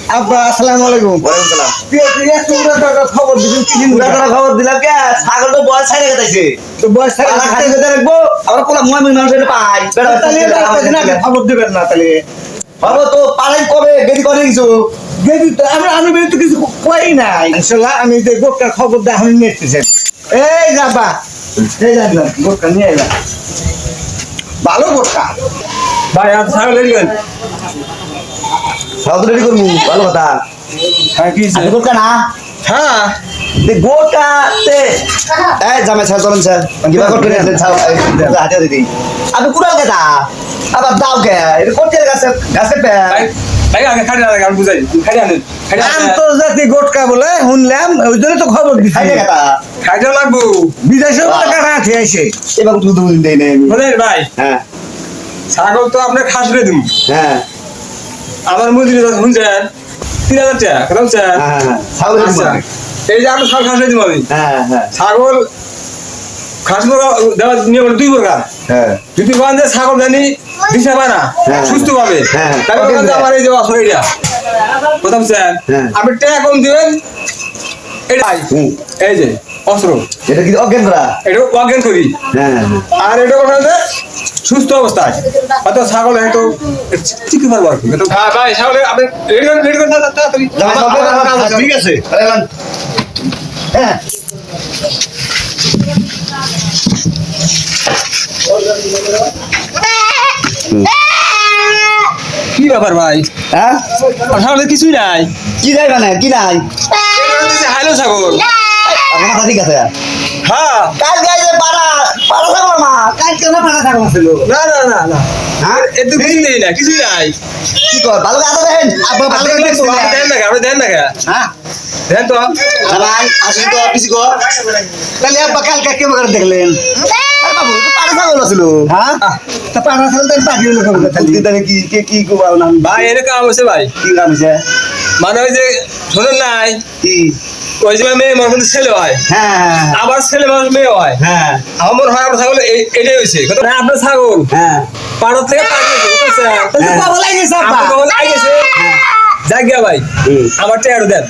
আব্বা আসসালামু আলাইকুম। ওয়ালাইকুম সালাম। খবর দিবেন কি দিন খবর দিলাম কে ছাগল তো বয়স ছাড়ে গেছে তো বয়স থাকে হাতে গেতে রাখবো আমরা কোলা ময়মন মানুষ এটা পাই খবর দিবেন না তাহলে হবে তো পালাই কবে গেদি করে কিছু যদি তো আমি তো কিছু কই নাই ইনশাআল্লাহ আমি যে গোটকা খবর দা আমি নিতেছেন এই যাবা এই যাবা গোটকা নিয়ে এলা ভালো গোটকা ভাই আর ছাগল রেডিবেন সব রেডি করবো ভালো কথা হ্যাঁ কি আপনি গোটকা না হ্যাঁ গোটকাতে এই জামাই স্যার চলেন স্যার কিবা করতে আসলেন হাতে দিদি আপনি কুড়াল কেটা আবার দাও কে এটা করতে গাছে গাছে পে ভাই আগে খাড়ি না আমি বুঝাই খাড়ি আনেন খাড়ি আন্তর্জাতিক গোটকা বলে শুনলাম ওই জন্য তো খবর দিছি খাইলে কেটা খাইতে লাগবো বিদেশে বলে কাটা আছে আইছে এবার দুধ দেই না আমি বুঝলেন ভাই হ্যাঁ ছাগল তো আপনি খাস রে দিন হ্যাঁ আমার মজুরি শুনছেন 3000 টাকা কেমন স্যার হ্যাঁ ছাগল আচ্ছা এই যে আপনি ছাগল খাস রে দিন আমি হ্যাঁ হ্যাঁ ছাগল খাস দেওয়া নিয়ে বলে 2 প্রকার হ্যাঁ যদি বান্ধে ছাগল জানি দিশা পায় না হ্যাঁ। সুস্থ পাবে হ্যাঁ। তাহলে ওখানে আমার এই যে অসুবিধা কথা বুঝছেন হ্যাঁ। আপনি টাকা কম দিবেন এটাই হুম। এই যে অস্ত্র এটা কি অজ্ঞান করা এটা অজ্ঞান করি হ্যাঁ আর এটা ওখানে সুস্থ অবস্থায় হয়তো ছাগল হয়তো চিকি পারবো আর কি হ্যাঁ ভাই ছাগলে আপনি রেডি করেন তাড়াতাড়ি ঠিক আছে হ্যাঁ কি ব্যাপার ভাই হ্যাঁ ছাগলে কিছুই নাই কি যাই মানে কি নাই হাইলো ছাগল আপনার কথা ঠিক আছে হ্যাঁ কাল গাইলে পাড়া পাড়া থাকলো না কাল কেন পাড়া থাকলো ছিল না না না না হ্যাঁ এত কিছু নেই না কিছুই নাই কি কর ভালো কথা দেখেন আপনার ভালো আপনি দেন না আপনি দেন না হ্যাঁ দেন তো ভাই আসুন তো পিছি কর তাহলে আব্বা কালকে কেমন করে দেখলেন আরে বাবু তো পাড়া থাকলো ছিল হ্যাঁ তা পাড়া থাকলে তো পাঠিয়ে লোক তাহলে তাহলে কি কি কি কোবাল নাম ভাই এর কাম হচ্ছে ভাই কি নাম আছে মানে ওই যে শোনেন নাই কি ওই যে মেয়ে মানুষ কিন্তু ছেলে হয় হ্যাঁ আবার ছেলে মানুষ মেয়ে হয় হ্যাঁ আমার হয় আপনার ছাগল এটাই হয়েছে আপনার ছাগল হ্যাঁ পাড়ার থেকে পাঠিয়েছে বুঝছেন পাবো লাগে আপনি কখন আইগেছে যাক গিয়া ভাই হুম। আমার টাকা দেন